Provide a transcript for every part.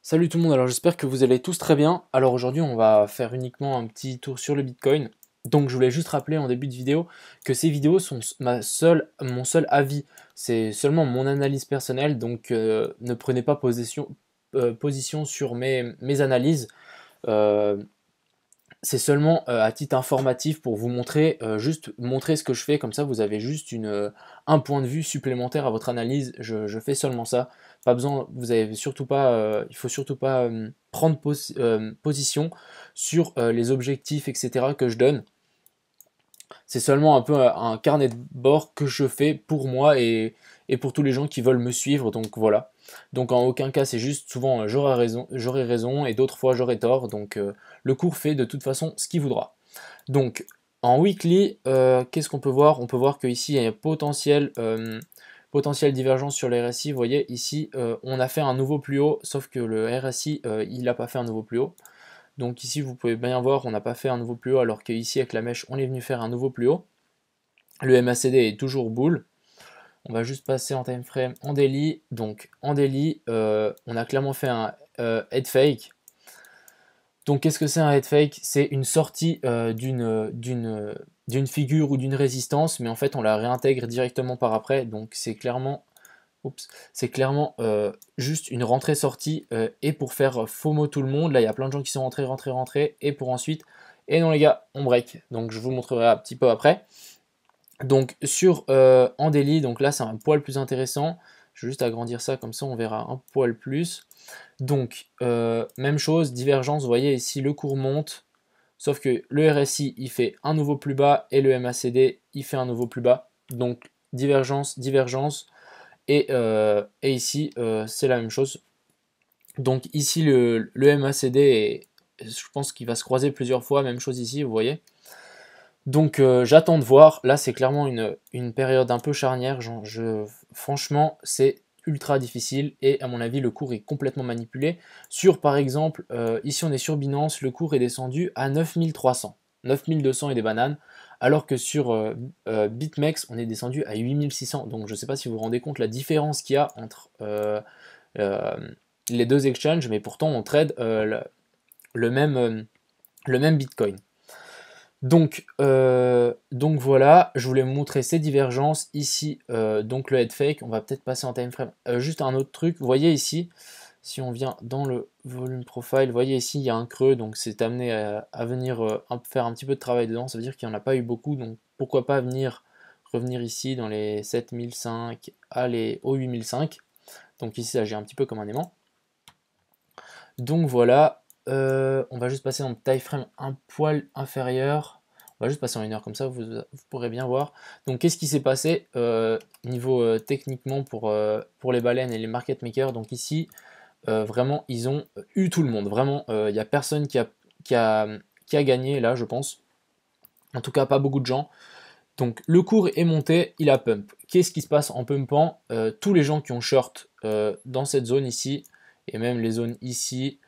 Salut tout le monde, alors j'espère que vous allez tous très bien. Alors aujourd'hui on va faire uniquement un petit tour sur le Bitcoin. Donc je voulais juste rappeler en début de vidéo que ces vidéos sont mon seul avis. C'est seulement mon analyse personnelle, donc ne prenez pas position sur mes analyses. Euh, c'est seulement à titre informatif pour vous montrer, juste montrer ce que je fais, comme ça vous avez juste un point de vue supplémentaire à votre analyse. Je fais seulement ça. Pas besoin, vous avez surtout pas, il faut surtout pas prendre position sur les objectifs, etc. que je donne. C'est seulement un peu un carnet de bord que je fais pour moi et pour tous les gens qui veulent me suivre. Donc voilà. Donc en aucun cas c'est juste, souvent j'aurai raison et d'autres fois j'aurai tort. Donc le cours fait de toute façon ce qu'il voudra. Donc en weekly, qu'est-ce qu'on peut voir? On peut voir qu'ici il y a un potentiel divergence sur le RSI. Vous voyez ici on a fait un nouveau plus haut, sauf que le RSI il n'a pas fait un nouveau plus haut. Donc ici, vous pouvez bien voir, on n'a pas fait un nouveau plus haut, alors qu'ici, avec la mèche, on est venu faire un nouveau plus haut. Le MACD est toujours bull. On va juste passer en time frame en daily. Donc en daily, on a clairement fait un head fake. Donc qu'est-ce que c'est un head fake? C'est une sortie d'une figure ou d'une résistance, mais en fait on la réintègre directement par après. Donc c'est clairement juste une rentrée-sortie et pour faire FOMO tout le monde. Là, il y a plein de gens qui sont rentrés et pour ensuite, et non les gars, on break. Donc je vous montrerai un petit peu après. Donc sur en daily, donc là c'est un poil plus intéressant. Je vais juste agrandir ça comme ça, on verra un poil plus. Donc même chose, divergence. Vous voyez ici le cours monte, sauf que le RSI il fait un nouveau plus bas et le MACD il fait un nouveau plus bas. Donc divergence, divergence. Et ici, c'est la même chose. Donc ici, le MACD, je pense qu'il va se croiser plusieurs fois, même chose ici, vous voyez. Donc j'attends de voir. Là, c'est clairement une période un peu charnière. Franchement, c'est ultra difficile et à mon avis, le cours est complètement manipulé. Sur, par exemple, ici on est sur Binance, le cours est descendu à 9300. 9200 et des bananes, alors que sur BitMEX, on est descendu à 8600. Donc je ne sais pas si vous vous rendez compte la différence qu'il y a entre euh, les deux exchanges, mais pourtant on trade le même, le même Bitcoin. Donc voilà, je voulais vous montrer ces divergences ici, donc le head fake, on va peut-être passer en time frame. Juste un autre truc, vous voyez ici, si on vient dans le volume profile, vous voyez ici il y a un creux, donc c'est amené à venir faire un petit peu de travail dedans, ça veut dire qu'il n'y en a pas eu beaucoup, donc pourquoi pas revenir ici dans les 7005 aux 8005. Donc ici ça agit un petit peu comme un aimant. Donc voilà, on va juste passer dans le time frame un poil inférieur. On va juste passer en une heure comme ça, vous pourrez bien voir. Donc qu'est-ce qui s'est passé niveau techniquement pour les baleines et les market makers. Donc ici, vraiment, ils ont eu tout le monde. Vraiment, il n'y a personne qui a, qui a gagné là, je pense. En tout cas, pas beaucoup de gens. Donc le cours est monté, il a pump. Qu'est-ce qui se passe en pumpant? Tous les gens qui ont short dans cette zone ici, et même les zones ici,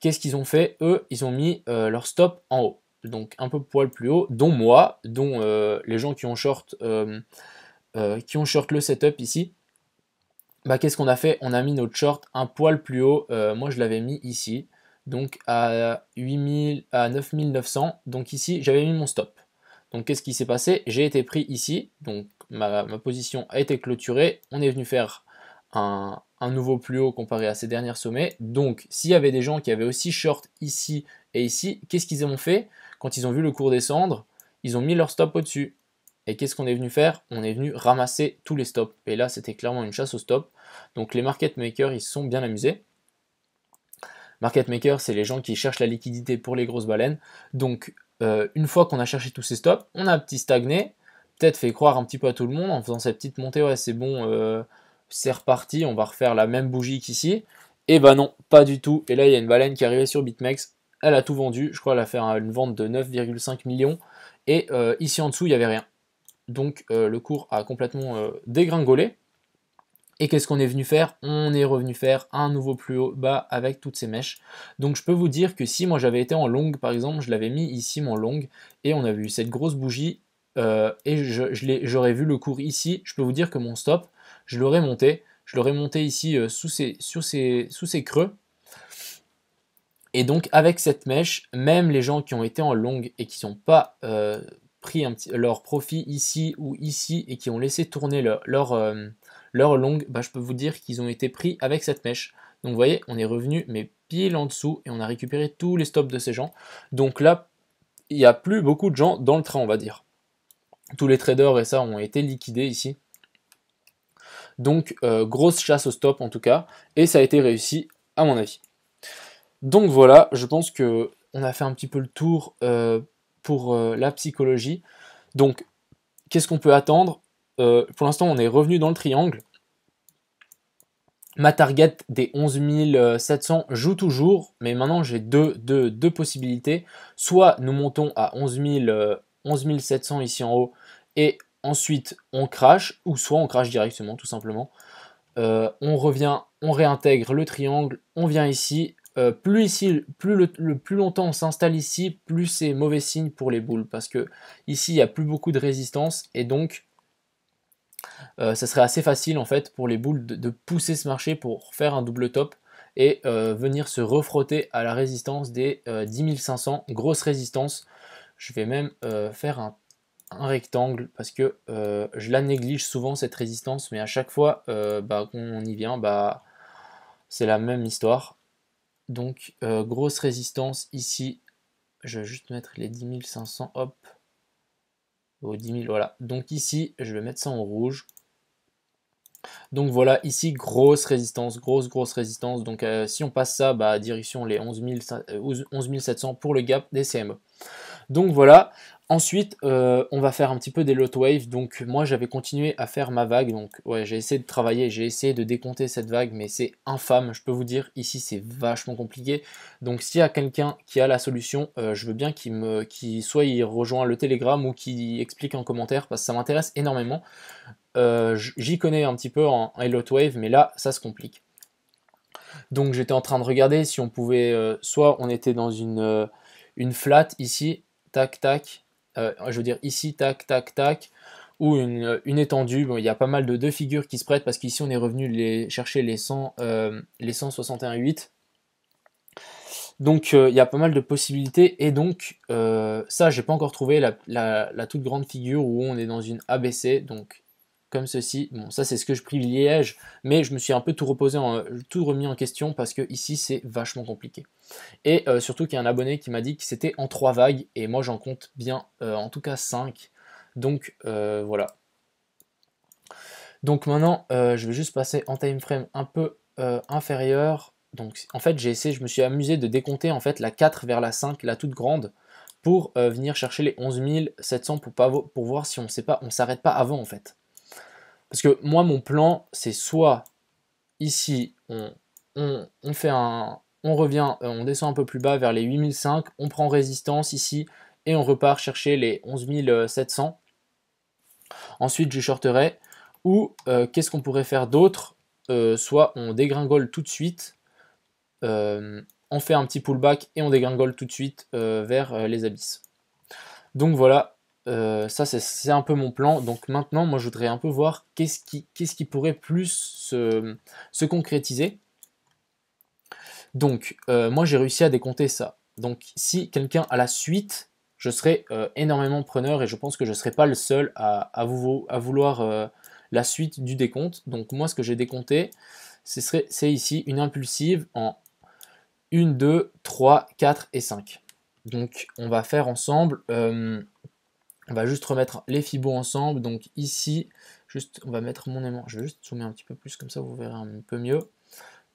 qu'est-ce qu'ils ont fait? Eux, ils ont mis leur stop en haut. Donc un peu poil plus haut, dont moi, dont les gens qui ont short le setup ici. Bah, qu'est-ce qu'on a fait? On a mis notre short un poil plus haut. Moi, je l'avais mis ici, donc à 8000, à 9900. Donc ici, j'avais mis mon stop. Donc qu'est-ce qui s'est passé? J'ai été pris ici, donc ma position a été clôturée. On est venu faire un nouveau plus haut comparé à ces derniers sommets. Donc s'il y avait des gens qui avaient aussi short ici et ici, qu'est-ce qu'ils ont fait? Quand ils ont vu le cours descendre, ils ont mis leur stop au-dessus. Et qu'est-ce qu'on est venu faire? On est venu ramasser tous les stops. Et là, c'était clairement une chasse au stop. Donc les market makers, ils se sont bien amusés. Market makers, c'est les gens qui cherchent la liquidité pour les grosses baleines. Donc une fois qu'on a cherché tous ces stops, on a un petit stagné, peut-être fait croire un petit peu à tout le monde en faisant cette petite montée, ouais c'est bon, c'est reparti, on va refaire la même bougie qu'ici. Et bah non, pas du tout. Et là, il y a une baleine qui est arrivée sur BitMEX, elle a tout vendu, je crois qu'elle a fait une vente de 9,5 millions. Et ici en dessous, il n'y avait rien. Donc le cours a complètement dégringolé. Et qu'est-ce qu'on est venu faire? On est revenu faire un nouveau plus haut bas avec toutes ces mèches. Donc je peux vous dire que si moi j'avais été en long, par exemple, je l'avais mis ici mon long, et on a vu cette grosse bougie, et j'aurais vu le cours ici, je peux vous dire que mon stop, je l'aurais monté ici sous ces creux. Et donc avec cette mèche, même les gens qui ont été en longue et qui n'ont pas pris leur profit ici ou ici et qui ont laissé tourner leur longue, bah, je peux vous dire qu'ils ont été pris avec cette mèche. Donc vous voyez, on est revenu mais pile en dessous et on a récupéré tous les stops de ces gens. Donc là, il n'y a plus beaucoup de gens dans le train, on va dire. Tous les traders et ça ont été liquidés ici. Donc grosse chasse au stop en tout cas, et ça a été réussi à mon avis. Donc voilà, je pense que on a fait un petit peu le tour pour la psychologie. Donc qu'est-ce qu'on peut attendre? Pour l'instant on est revenu dans le triangle. Ma target des 11 700 joue toujours, mais maintenant j'ai deux possibilités. Soit nous montons à 11 700 ici en haut, et ensuite on crash, ou soit on crash directement tout simplement. On revient, on réintègre le triangle, on vient ici. Plus longtemps on s'installe ici, plus c'est mauvais signe pour les boules, parce que ici il n'y a plus beaucoup de résistance, et donc ça serait assez facile en fait pour les boules de pousser ce marché pour faire un double top et venir se refrotter à la résistance des 10 500, grosse résistance. Je vais même faire un rectangle parce que je la néglige souvent cette résistance, mais à chaque fois qu'on y vient, c'est la même histoire. Donc grosse résistance ici, je vais juste mettre les 10 500, hop, aux 10 000, voilà. Donc ici, je vais mettre ça en rouge. Donc voilà, ici, grosse résistance, grosse résistance. Donc si on passe ça, direction les 11 700 pour le gap des CME. Donc voilà, ensuite on va faire un petit peu des lot wave. Donc moi j'avais continué à faire ma vague, donc ouais, j'ai essayé de travailler, j'ai essayé de décompter cette vague, mais c'est infâme, je peux vous dire, ici c'est vachement compliqué. Donc s'il y a quelqu'un qui a la solution, je veux bien qu'il soit il rejoint le Telegram ou qu'il explique en commentaire, parce que ça m'intéresse énormément. J'y connais un petit peu en lot wave, mais là ça se complique. Donc j'étais en train de regarder si on pouvait, soit on était dans une flat ici, tac tac, je veux dire ici, tac tac tac, ou une étendue. Bon, il y a pas mal de deux figures qui se prêtent parce qu'ici on est revenu chercher les 161,8. Donc il y a pas mal de possibilités, et donc ça j'ai pas encore trouvé la toute grande figure où on est dans une ABC, donc comme ceci. Bon, ça c'est ce que je privilège, mais je me suis un peu tout remis en question parce que ici c'est vachement compliqué. Et surtout qu'il y a un abonné qui m'a dit que c'était en 3 vagues, et moi j'en compte bien en tout cas 5. Donc voilà. Donc maintenant je vais juste passer en time frame un peu inférieur. Donc en fait je me suis amusé de décompter en fait la 4 vers la 5, la toute grande, pour venir chercher les 11 700 pour voir si on s'arrête pas avant en fait. Parce que moi, mon plan, c'est soit ici, on revient, on descend un peu plus bas vers les 8005, on prend résistance ici, et on repart chercher les 11 700. Ensuite, je shorterai. Ou qu'est-ce qu'on pourrait faire d'autre? Soit on dégringole tout de suite, on fait un petit pullback et on dégringole tout de suite vers les abysses. Donc voilà, ça c'est un peu mon plan. Donc maintenant, moi je voudrais un peu voir qu'est-ce qui pourrait plus se concrétiser. Donc moi j'ai réussi à décompter ça. Donc si quelqu'un a la suite, je serai énormément preneur, et je pense que je ne serai pas le seul à vouloir la suite du décompte. Donc moi ce que j'ai décompté, c'est ici une impulsive en 1, 2, 3, 4 et 5. Donc on va faire ensemble... on va juste remettre les fibos ensemble. Donc ici, juste, on va mettre mon aimant. Je vais juste zoomer un petit peu plus, comme ça vous verrez un peu mieux.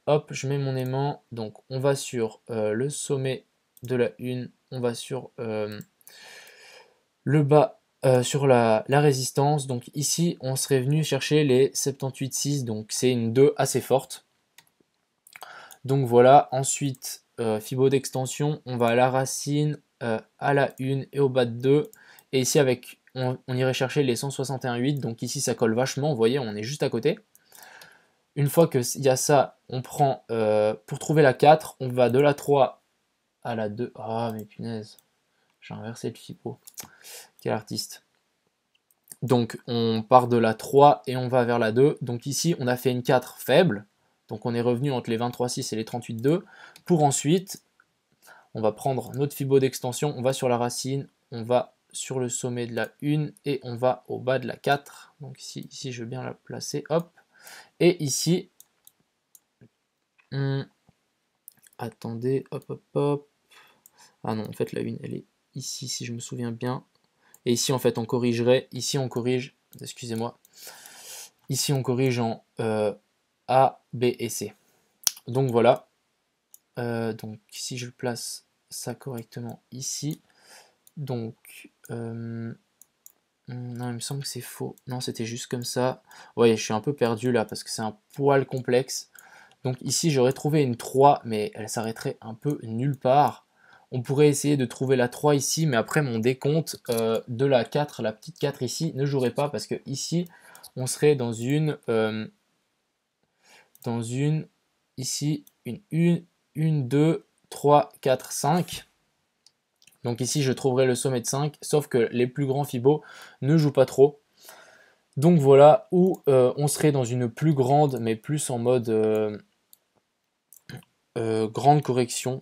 Hop, je mets mon aimant. Donc on va sur le sommet de la 1. On va sur le bas, sur la résistance. Donc ici, on serait venu chercher les 78,6. Donc c'est une 2 assez forte. Donc voilà. Ensuite, fibo d'extension. On va à la racine, à la 1 et au bas de 2. Et ici, on irait chercher les 161,8. Donc ici, ça colle vachement. Vous voyez, on est juste à côté. Une fois qu'il y a ça, on prend, pour trouver la 4, on va de la 3 à la 2. Ah, mais punaise, j'ai inversé le fibo. Quel artiste. Donc on part de la 3 et on va vers la 2. Donc ici, on a fait une 4 faible. Donc on est revenu entre les 23,6 et les 38,2. Pour ensuite On va prendre notre fibo d'extension, on va sur la racine, on va sur le sommet de la 1 et on va au bas de la 4. Donc ici je veux bien la placer, hop. Et ici, attendez, hop, hop, hop. Ah non, en fait la 1 elle est ici si je me souviens bien. Et ici en fait on corrigerait, ici on corrige, excusez-moi, ici on corrige en A, B et C. Donc voilà, donc si je place ça correctement ici, donc non il me semble que c'est faux, non c'était juste comme ça. Ouais, je suis un peu perdu là parce que c'est un poil complexe. Donc ici j'aurais trouvé une 3 mais elle s'arrêterait un peu nulle part. On pourrait essayer de trouver la 3 ici, mais après mon décompte de la 4, la petite 4 ici, ne jouerait pas parce que ici, on serait dans une ici, une 2, 3, 4, 5. Donc ici, je trouverai le sommet de 5, sauf que les plus grands fibos ne jouent pas trop. Donc voilà où on serait dans une plus grande, mais plus en mode grande correction.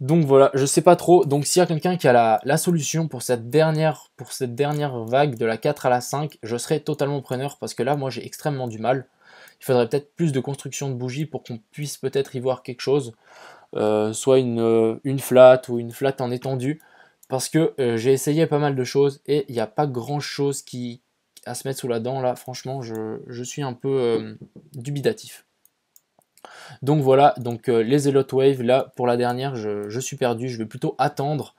Donc voilà, je sais pas trop. Donc s'il y a quelqu'un qui a la solution pour cette dernière vague de la 4 à la 5, je serais totalement preneur parce que là, moi, j'ai extrêmement du mal. Il faudrait peut-être plus de construction de bougies pour qu'on puisse peut-être y voir quelque chose. Soit une flat ou une flat en étendue. Parce que j'ai essayé pas mal de choses et il n'y a pas grand-chose à se mettre sous la dent. Là, franchement, je suis un peu dubitatif. Donc voilà, donc les Zealot Wave, là pour la dernière, je suis perdu, je vais plutôt attendre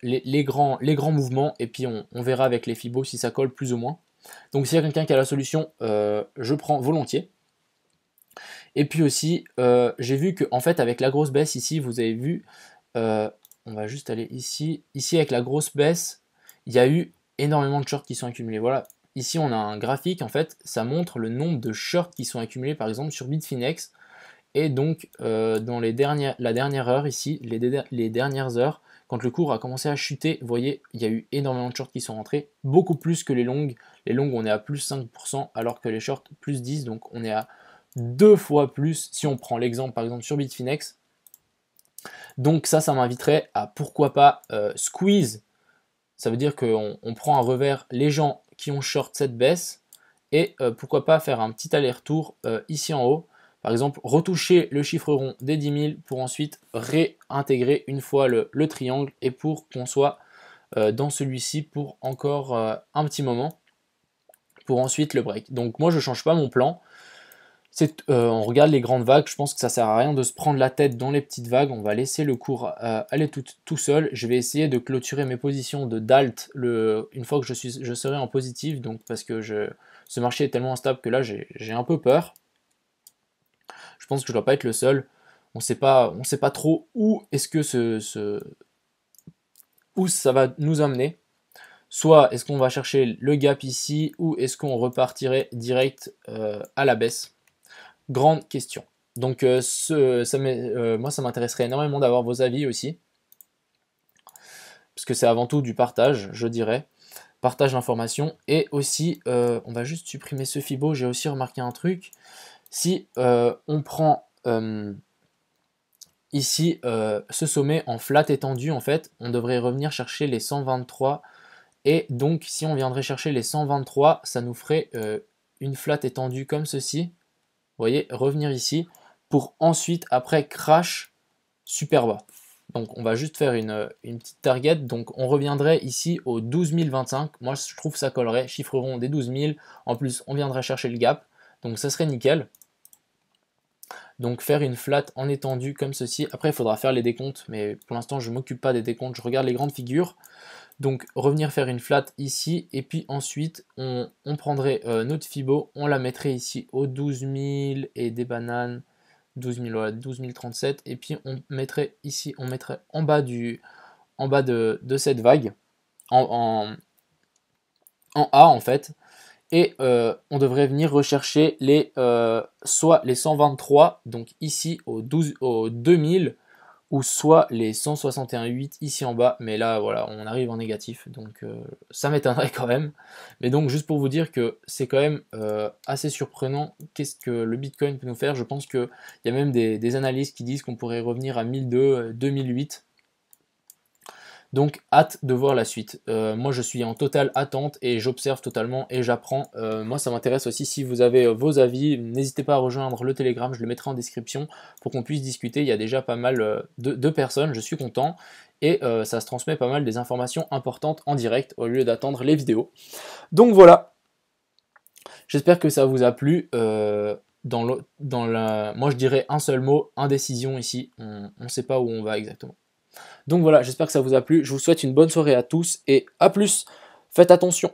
les grands mouvements et puis on verra avec les fibos si ça colle plus ou moins. Donc s'il y a quelqu'un qui a la solution, je prends volontiers. Et puis aussi, j'ai vu que en fait avec la grosse baisse ici, vous avez vu, on va juste aller ici, avec la grosse baisse, il y a eu énormément de shorts qui sont accumulés. Voilà, ici on a un graphique, en fait, ça montre le nombre de shorts qui sont accumulés par exemple sur Bitfinex. Et donc, dans la dernière heure ici, les dernières heures, quand le cours a commencé à chuter, vous voyez, il y a eu énormément de shorts qui sont rentrés, beaucoup plus que les longues. Les longues, on est à plus 5%, alors que les shorts, plus 10%, donc on est à 2 fois plus, si on prend l'exemple, par exemple, sur Bitfinex. Donc ça m'inviterait à, pourquoi pas, squeeze. Ça veut dire qu'on prend un revers les gens qui ont short cette baisse, et pourquoi pas faire un petit aller-retour ici en haut. Par exemple, retoucher le chiffre rond des 10 000 pour ensuite réintégrer une fois le triangle et pour qu'on soit dans celui-ci pour encore un petit moment pour ensuite le break. Donc moi je ne change pas mon plan. On regarde les grandes vagues, je pense que ça sert à rien de se prendre la tête dans les petites vagues, on va laisser le cours aller tout seul. Je vais essayer de clôturer mes positions de DALT une fois que je serai en positif, donc parce que ce marché est tellement instable que là j'ai un peu peur. Je pense que je ne dois pas être le seul. On sait pas trop où est-ce que où ça va nous amener. Soit est-ce qu'on va chercher le gap ici, ou est-ce qu'on repartirait direct à la baisse. Grande question. Donc moi ça m'intéresserait énormément d'avoir vos avis aussi. Parce que c'est avant tout du partage, je dirais. Partage d'informations. Et aussi, on va juste supprimer ce Fibo, j'ai aussi remarqué un truc. Si on prend ici ce sommet en flat étendu, en fait, on devrait revenir chercher les 123. Et donc, si on viendrait chercher les 123, ça nous ferait une flat étendue comme ceci. Vous voyez, revenir ici pour ensuite, après, crash super bas. Donc, on va juste faire une petite target. Donc, on reviendrait ici au 12 025. Moi, je trouve que ça collerait. Chiffre rond des 12 000. En plus, on viendrait chercher le gap. Donc, ça serait nickel. Donc faire une flat en étendue comme ceci. Après il faudra faire les décomptes, mais pour l'instant je ne m'occupe pas des décomptes, je regarde les grandes figures. Donc revenir faire une flat ici, et puis ensuite on prendrait notre Fibo, on la mettrait ici au 12 000 et des bananes, 12 000, voilà, 12 037, et puis on mettrait ici, on mettrait en bas de cette vague, en A en fait. Et on devrait venir rechercher soit les 123, donc ici au 2000, ou soit les 161,8 ici en bas, mais là voilà, on arrive en négatif, donc ça m'étonnerait quand même. Mais donc juste pour vous dire que c'est quand même assez surprenant qu'est-ce que le Bitcoin peut nous faire. Je pense qu'il y a même des analystes qui disent qu'on pourrait revenir à 1002, 2008. Donc hâte de voir la suite. Moi je suis en totale attente et j'observe totalement et j'apprends. Moi ça m'intéresse aussi, si vous avez vos avis, n'hésitez pas à rejoindre le Telegram, je le mettrai en description pour qu'on puisse discuter. Il y a déjà pas mal de personnes, je suis content. Et ça se transmet pas mal des informations importantes en direct au lieu d'attendre les vidéos. Donc voilà, j'espère que ça vous a plu. Moi je dirais un seul mot, indécision ici, on ne sait pas où on va exactement. Donc voilà, j'espère que ça vous a plu. Je vous souhaite une bonne soirée à tous et à plus. Faites attention.